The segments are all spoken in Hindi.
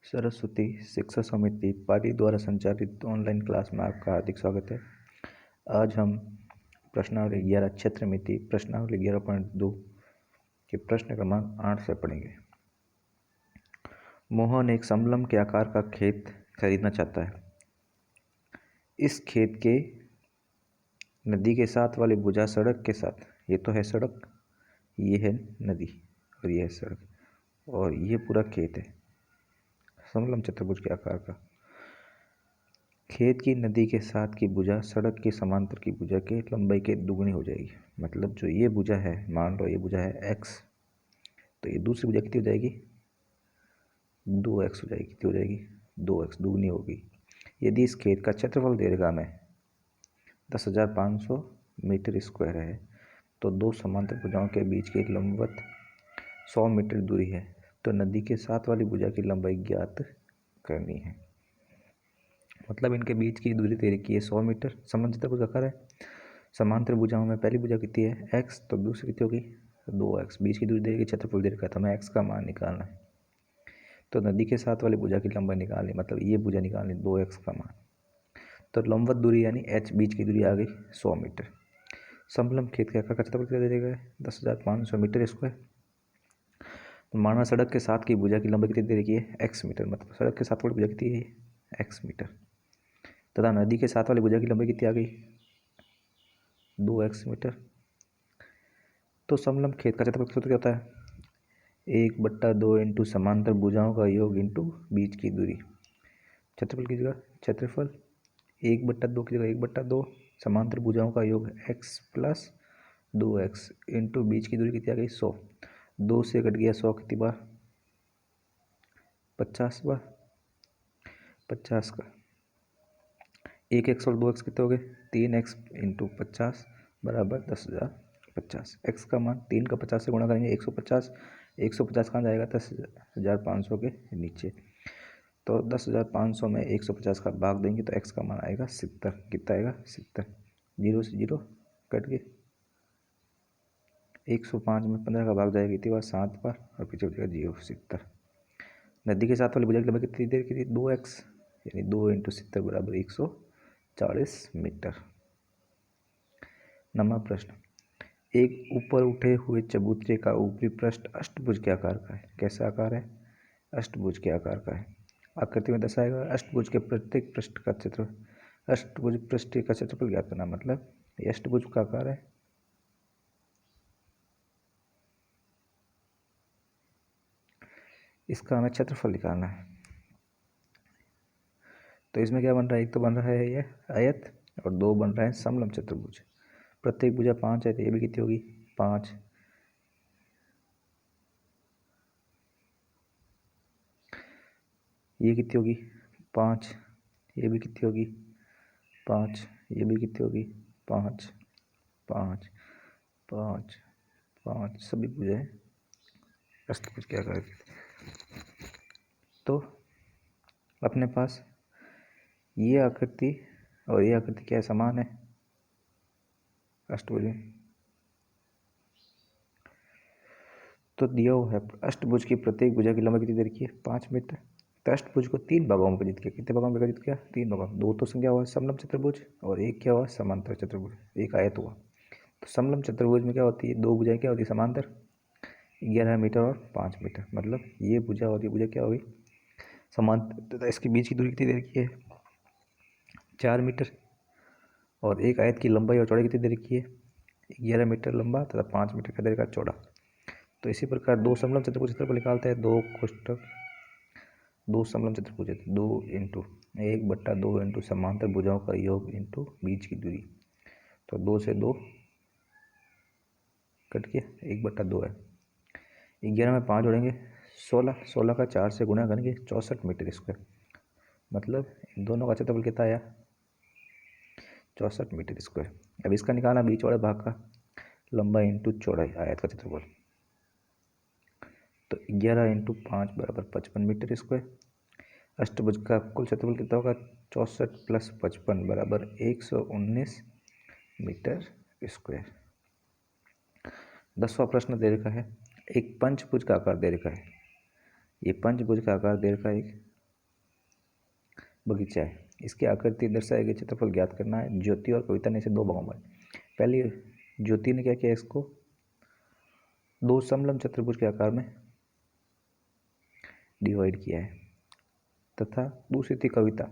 सरस्वती शिक्षा समिति पाली द्वारा संचालित ऑनलाइन क्लास में आपका हार्दिक स्वागत है। आज हम प्रश्नावली 11 क्षेत्र मिति प्रश्नावली 11.2 के प्रश्न क्रमांक 8 से पढ़ेंगे। मोहन एक समलंब के आकार का खेत खरीदना चाहता है। इस खेत के नदी के साथ वाली भुजा सड़क के साथ, ये तो है सड़क, ये है नदी और ये है सड़क और ये पूरा खेत है समलंब चतुर्भुज के आकार का। खेत की नदी के साथ की भुजा सड़क के समांतर की भुजा के लंबाई के दुगुनी हो जाएगी। मतलब जो ये भुजा है, मान लो ये भुजा है x, तो ये दूसरी भुजा कितनी हो जाएगी, 2x हो जाएगी। कितनी हो जाएगी, 2x दुगुनी होगी। यदि इस खेत का क्षेत्रफल दे रखा में 10,500 मीटर स्क्वायर है तो दो समांतर भुजाओं के बीच की लंबवत 100 मीटर दूरी है, तो नदी के साथ वाली भुजा की लंबाई ज्ञात करनी है। मतलब इनके बीच की दूरी दे रखी है 100 मीटर। समलंब चतुर्भुज आकार है। समांतर भुजाओं में पहली भुजा कितनी है x, तो दूसरी कितनी होगी 2x। बीच की दूरी दे रखी, क्षेत्रफल दे रखा था, हमें x का मान निकालना है। तो नदी के साथ वाली भुजा की लंबाई निकालनी, मतलब ये भुजा निकालनी 2x का मान। तो लंबवत दूरी यानी h, बीच की दूरी आ गई 100 मीटर। समलंब खेत के आकार का क्षेत्रफल कितना दे देगा 10,500 मीटर स्क्वायर। तो माना सड़क के साथ की भुजा की लंबाई कितनी दे रखी है x मीटर, मतलब सड़क के साथ वाली भुजा कितनी है x मीटर, तथा नदी के साथ वाली भुजा की लंबाई कितनी आ गई 2x मीटर। तो समलंब खेत का क्षेत्रफल सूत्र क्या होता है 1/2 इंटू समांतर भुजाओं का योग इंटू बीच की दूरी। क्षेत्रफल की जगह क्षेत्रफल 1/2 की जगह 1/2 समांतर भुजाओं का योग x प्लस 2x इंटू बीच की दूरी कितनी आ गई 100। 2 से कट गया 100 कितनी बार 50 बार, 50 का 1x और 2x कितने हो गए 3x इंटू 50 बराबर 10,050। x का मान 3 का 50 से गुणा करेंगे 150, 150 कहाँ जाएगा 10,500 के नीचे। तो 10,500 में 150 का भाग देंगे तो x का मान आएगा 70। कितना आएगा 70। 0 से 0 कट गए, 105 में 15 का भाग जाएगा कितनी बार 7 बार और पीछे बचेगा 0 70। नदी के साथ वाली भुजा की लंबाई कितनी देर की थी 2x, यानी 2 इंटू 70 बराबर 140 मीटर। नंबर प्रश्न, एक ऊपर उठे हुए चबूतरे का ऊपरी पृष्ठ अष्टभुज के आकार का है। कैसा आकार है, अष्टभुज के आकार का है। आकृति में दर्शाएगा अष्टभुज के प्रत्येक पृष्ठ का क्षेत्र, अष्टभुज पृष्ठ का क्षेत्रफल ज्ञात करना। मतलब ये अष्टभुज का आकार है, इसका हमें क्षेत्रफल निकालना है। तो इसमें क्या बन रहा है, एक तो बन रहा है ये आयत और दो बन रहा है समलंब चतुर्भुज। प्रत्येक भुजा 5 है तो ये भी कितनी होगी 5। ये कितनी होगी 5, ये भी कितनी होगी 5, ये भी कितनी होगी 5 5 5 5, सभी भुजाएं अष्टभुज के आकार की। तो अपने पास ये आकृति और ये आकृति क्या समान है अष्टभुज में। तो दिया हुआ है अष्टभुज की प्रत्येक भुजा की लंबाई कितनी दे रखी है 5 मीटर। तो अष्टभुज को 3 भागों में विभाजित किया। कितने भागों में विभाजित किया 3 भागों में। 2 तो संख्या हुआ समलंब चतुर्भुज और एक क्या हुआ समांतर चतुर्भुज, एक आयत हुआ। तो समलंब चतुर्भुज में क्या होती है, दो भुजाएं क्या होती है समांतर 11 मीटर और 5 मीटर। मतलब ये भुजा और ये भुजा क्या होगी समांतर, तथा इसके बीच की दूरी कितनी दे रखी है 4 मीटर। और एक आयत की लंबाई और चौड़ाई कितनी दे रखी है 11 मीटर लंबा तथा 5 मीटर का दे रखा चौड़ा। तो इसी प्रकार दो समलंब चतुर्भुज क्षेत्रफल निकालते हैं। दो समलंब चतुर्भुज 2 इंटू 1/2 इंटू समांतर भुजाओं का योग इंटू बीच की दूरी। तो 2 से 2 कट के 1/2 है। 11 में 5 जोड़ेंगे 16, 16 का 4 से गुणा करेंगे 64 मीटर स्क्वायर। मतलब इन दोनों का क्षेत्रफल कितना आया 64 मीटर स्क्वायर। अब इसका निकालना बीच वाले भाग का लंबाई इंटू चौड़ाई आयत का क्षेत्रफल। तो 11 इंटू 5 बराबर 55 मीटर स्क्वायर। अष्टभुज का कुल क्षेत्रफल कितना होगा 64 प्लस 55 बराबर 119 मीटर स्क्वायर। 10वां प्रश्न दे रखा है एक पंचभुज का आकार दे रखा है। ये पंचभुज का आकार दे रखा है एक बगीचा है। इसकी आकृति दर्शाए गए क्षेत्रफल ज्ञात करना है। ज्योति और कविता ने इसे दो भागों में, पहले ज्योति ने क्या किया, इसको दो समलंब चतुर्भुज के आकार में डिवाइड किया है, तथा दूसरी थी कविता।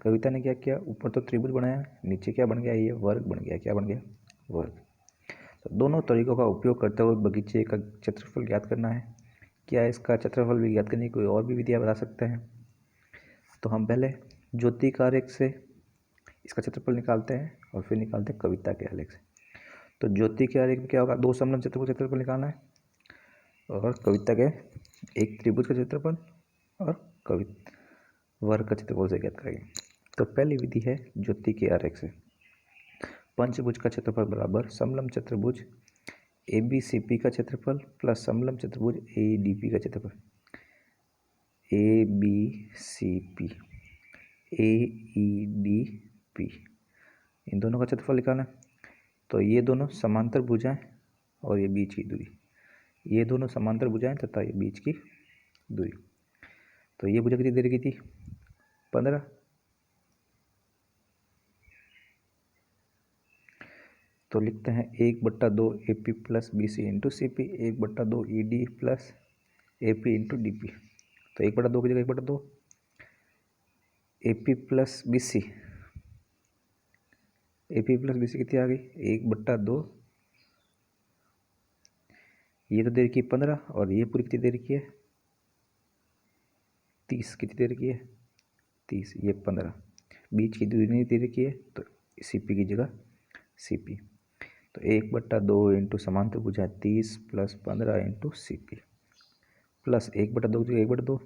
कविता ने क्या किया, ऊपर तो त्रिभुज बनाया, नीचे क्या बन गया, ये वर्ग बन गया। क्या बन गया, वर्ग। तो दोनों तरीकों का उपयोग करते हुए बगीचे का क्षेत्रफल ज्ञात करना है। क्या इसका क्षेत्रफल भी ज्ञात करने की कोई और भी विधियाँ बता सकते हैं? तो हम पहले ज्योति का आरेख से इसका क्षेत्रफल निकालते हैं और फिर निकालते हैं कविता के आरेख से। तो ज्योति के आरेख में क्या होगा, दो समलंब चतुर्भुज का क्षेत्रफल निकालना है, और कविता के एक त्रिभुज का क्षेत्रफल और वर्ग का क्षेत्रफल से ज्ञात करेंगे। तो पहली विधि है ज्योति के आरेख से। पंचभुज का क्षेत्रफल बराबर समलंब चतुर्भुज ABCP का क्षेत्रफल प्लस समलंब चतुर्भुज AEDP का क्षेत्रफल। ABCP AEDP इन दोनों का क्षेत्रफल निकालना है। तो ये दोनों समांतर भुजाएं और ये बीच की दूरी, ये दोनों समांतर भुजाएं तथा ये बीच की दूरी। तो ये भुजा कितनी देर की थी, 15। तो लिखते हैं 1/2 AP plus BC into CP, 1/2 ED plus AP into DP। तो 1/2 की जगह 1/2 AP plus BC, AP plus BC कितनी आ गई, 1/2। ये तो देर की 15 और ये पूरी कितनी देर की है, 30। कितनी देर की है, 30। ये 15, बीच की दूरी नहीं देर की है, तो CP की जगह CP। तो 1/2 इंटू समांतर भुजा 30 प्लस 15 इंटू CP प्लस 1/2 की जगह 1/2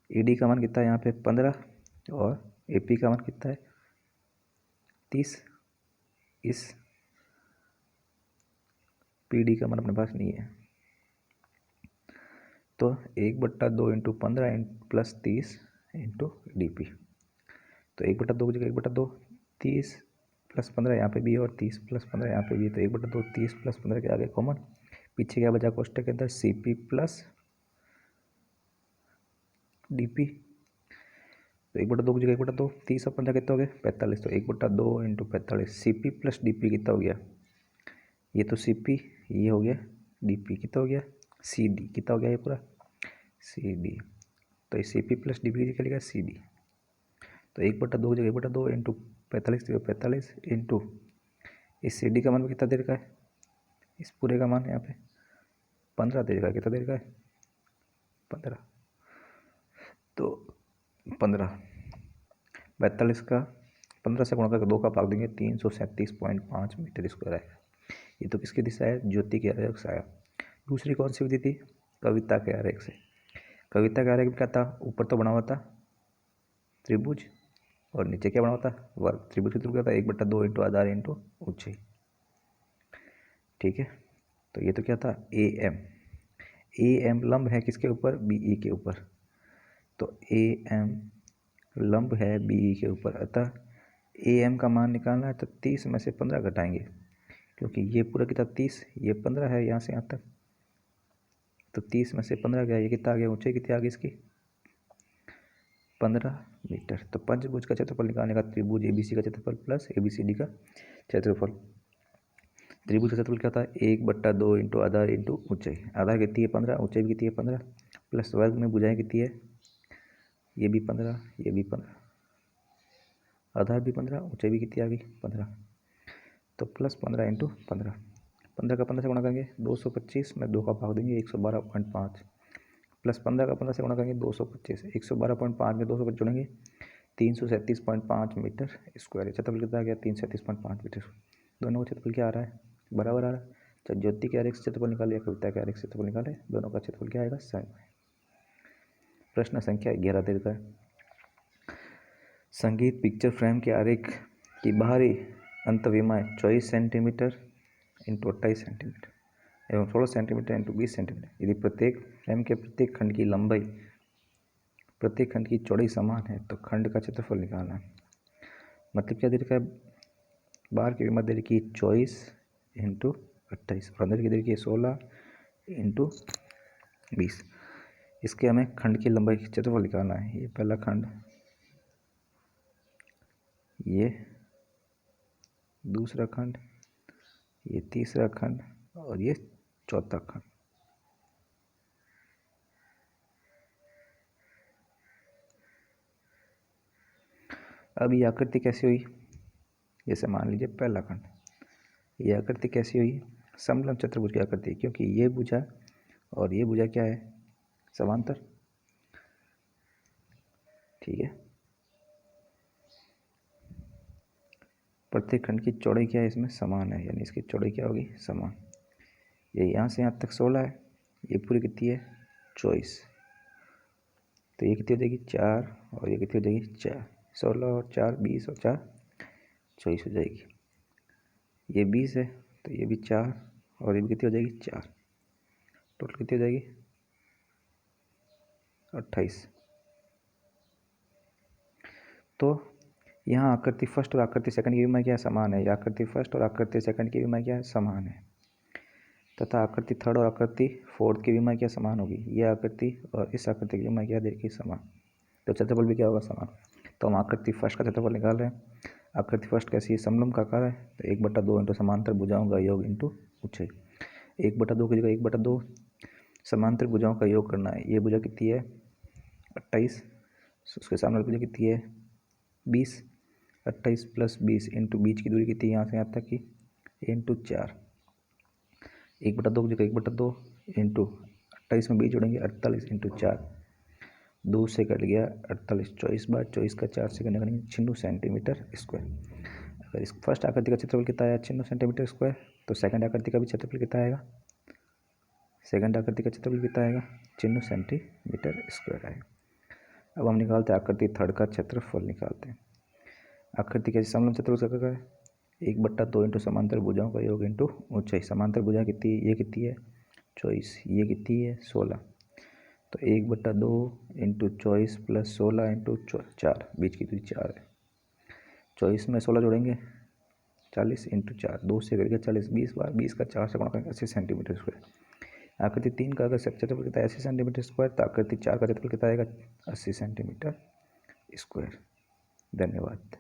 ED का मान कितना है यहाँ पे 15 और AP का मान कितना है 30। इस PD का मान अपने पास नहीं है, तो 1/2 इंटू 15 प्लस 30 इंटू DP। तो 1/2 की जगह 1/2 30 प्लस 15 यहाँ पे भी है और 30 प्लस 15 यहाँ पे भी है। तो 1/2 30 प्लस 15 के आगे कॉमन, पीछे क्या बचा कोष्टक के अंदर, CP प्लस DP। तो 1/2 की जगह 1/2 30 और 15 कितना हो गया 45। तो 1/2 इंटू 45 CP प्लस DP कितना हो गया, ये तो CP, ये हो गया DP, कितना हो गया CD, कितना हो गया ये पूरा CD। तो ये CP प्लस DP क्या लिखा CD। तो 1/2 की जगह 1/2 इंटू 45 इंटू इस CD का मान भी कितना देर का है, इस पूरे का मान यहाँ पे 15 देर का, कितना देर का है 15। तो 15 42 का 15 से गुणा करके 2 का भाग देंगे, 337.5 मीटर स्क्वायर आएगा। ये तो किसकी दिशा है, ज्योति के आरेख से आया। दूसरी कौन सी विधि थी, कविता के आरेख से। कविता के आरेख में क्या था, ऊपर तो बना हुआ था त्रिभुज और नीचे क्या बना हुआ था वर्ग। त्रिभुज की त्रिभुज क्या था 1/2 इंटू आधार इंटू ऊंचाई, ठीक है। तो ये तो क्या था AM लंब है किसके ऊपर, BE के ऊपर। तो AM लंब है BE के ऊपर, अतः AM का मान निकालना है तो 30 में से 15 घटाएंगे, क्योंकि ये पूरा कितना 30, ये 15 है यहाँ से यहाँ तक। तो 30 में से 15 गया, ये कितना आ गया, ऊंचाई कितनी आ गई इसकी 15 मीटर। तो पंचभुज का क्षेत्रफल निकालने का त्रिभुज ABC का क्षेत्रफल प्लस ABCD का क्षेत्रफल। त्रिभुज का क्षेत्रफल क्या था 1/2 इंटू आधार इंटू ऊंचाई। आधार कितनी है 15, ऊंचाई भी कितनी है 15, प्लस वर्ग में भुजाएं कितनी है, ये भी 15, ये भी 15, आधार भी 15, ऊंचाई भी कितनी आ गई 15। तो प्लस 15 इंटू 15, 15 का 15 से गुणा करेंगे 225 में 2 का भाग देंगे 112.5 प्लस 15 का 15 से गुणा करेंगे 225, 112.5 में 225 जोड़ेंगे 337.5 मीटर स्क्वायर। क्षेत्रफल कितना आ गया 337.5 मीटर। दोनों का क्षेत्रफल क्या आ रहा है, बराबर आ रहा है। चाहे ज्योति के आरेख से क्षेत्रफल निकाले या कविता के आरेख से क्षेत्रफल निकाले, दोनों का क्षेत्रफल क्या आएगा सेम। प्रश्न संख्या 11 देता है, संगीत पिक्चर फ्रेम के आरेख की बाहरी अंतविमाएँ 24 सेंटीमीटर इंटू 28 सेंटीमीटर एवं 16 सेंटीमीटर इंटू 20 सेंटीमीटर। यदि प्रत्येक फ्रेम के प्रत्येक खंड की लंबाई प्रत्येक खंड की चौड़ाई समान है तो खंड का क्षेत्रफल निकालना है। मतलब क्या दे रखा है, बाहर की विमा दे रखी 24 इंटू 28 और अंदर की दे रखी 16 इंटू 20। इसके हमें खंड की लंबाई क्षेत्रफल निकालना है। ये पहला खंड, ये दूसरा खंड, ये तीसरा खंड और ये चौथा खंड। अब ये आकृति कैसी हुई? जैसे मान लीजिए पहला खंड, ये आकृति कैसी हुई? समलंब चतुर्भुज की आकृति, क्योंकि ये भुजा और ये भुजा क्या है? समांतर। ठीक है, प्रत्येक खंड की चौड़ाई क्या है? इसमें समान है, यानी इसकी चौड़ाई क्या होगी? समान। ये यहाँ से यहाँ तक 16 है, ये पूरी कितनी है? 24। तो ये कितनी हो जाएगी? 4, और ये कितनी हो जाएगी? 4। 16 और 4 20 और 4 24 हो जाएगी। ये 20 है, तो ये भी 4 और ये भी कितनी हो जाएगी? 4। टोटल कितनी हो जाएगी? 28। तो यहाँ आकृति फर्स्ट और आकृति सेकंड की विमा क्या समान है? आकृति फर्स्ट और आकृति सेकंड की विमा क्या है? समान है। तथा आकृति थर्ड और आकृति फोर्थ की विमा क्या समान होगी? ये आकृति और इस आकृति की विमा क्या देखिए? समान। तो क्षेत्रफल भी क्या होगा? समान। तो हम आकृति फर्स्ट का क्षेत्रफल निकाल रहे हैं। आकृति फर्स्ट कैसी है? समलंब का आकार है, तो 1/2 इंटू समांतर भुजाओं का योग इंटू ऊंचाई। 1/2 की जगह 1/2 समांतर भुजाओं का योग करना है। ये भुजा कितनी है? 28। उसके सामने भुजा कितनी है? 20। 28 + 20 इंटू बीच की दूरी कितनी है यहाँ से यहाँ तक की? इंटू 4। 1/2 की जगह 1/2 इंटू 28 में 20 जोड़ेंगे 48 इंटू 4। 2 से कट गया 48। 24 बार 24 का 4 से करने करेंगे 96 सेंटीमीटर स्क्वायर। अगर इस फर्स्ट आकृति का क्षेत्रफल कितना आया? 96 सेंटीमीटर स्क्वायर, तो सेकंड आकृति का भी क्षेत्रफल कितना आएगा? सेकंड आकृति का क्षेत्रफल कितना आएगा? 96 सेंटीमीटर स्क्वायर आएगा। अब हम निकालते हैं आकृति थर्ड का क्षेत्रफल निकालते हैं। आकृति कैसे? समलंब चतुर्भुज का है 1/2 इंटू समांतर भुजाओं का योग इंटू ऊंचाई। समांतर भुजा कितनी है? ये कितनी है? 24। ये कितनी है? 16। तो 1/2 इंटू 24 + 16 इंटू 4, बीच की दूरी 4 है। 24 में 16 जोड़ेंगे 40 इंटू 4। 2 से करके 40, 20 बार 20 का 4 से गुणा करेंगे 80 सेंटीमीटर स्क्वायर। आकृति 3 का अगर क्षेत्रफल कितना है? 80 सेंटीमीटर स्क्वायर, तो आकृति 4 का क्षेत्रफल कितना आएगा? 80 सेंटीमीटर स्क्वायर। धन्यवाद।